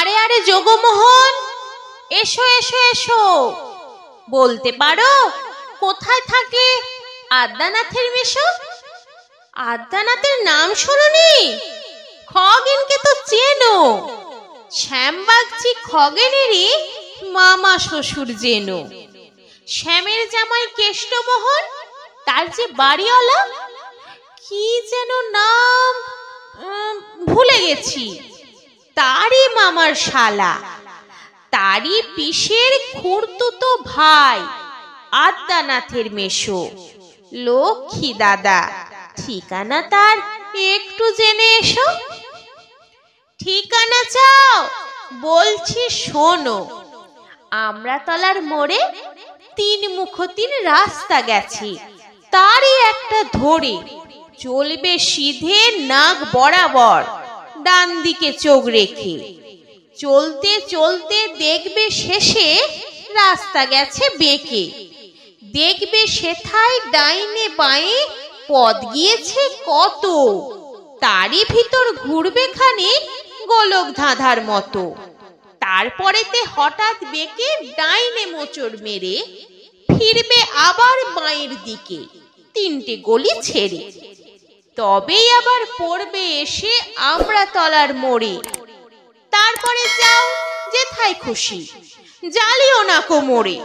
আরে আরে যোগমোহন, এসো এসো এসো। বলতে পারো কোথায় থাকে আদ্যানাথের মেশো? আদ্যানাথের নাম শুনুনি? খগেনকে তো চেনো, শ্যামবাগচি খগেনেরই মামা শ্বশুর যেনো। শ্যামের জামাই কেষ্টমোহন, তার যে বাড়িওয়ালা, কি যেন নাম ভুলে গেছি, তারই মামার শালা, তারই পিসের খুড়তুতো ভাই আদ্যানাথের মেশো লক্ষ্মী দাদা। ঠিকানা তার একটু জেনে এসো। ঠিকানা চাও? বলছি শোনো। আমরাতলার মোড়ে 3 মুখতিন রাস্তা গেছে, তারই একটা ধরে চলবে সিধে নাক বরাবর, ডান দিকে চোখ রেখে। চলতে চলতে দেখবে শেষে রাস্তা গেছে বেঁকে। দেখবে সেথায় ডাইনে বাঁয়ে পথ গিয়েছে কত, তারই ভিতর ঘুরবে খানিক গোলক ধাঁধার মতো। তারপরেতে হঠাৎ বেঁকে ডাইনে মোচড় মেরে ফিরবে আবার বাঁয়ের দিকে 3টে গলি ছেড়ে। তবেই আবার পড়বে এসে আমরাতলার মোড়ে। তারপরে যাও যেথায় খুশি, জ্বালিও না কোমরে।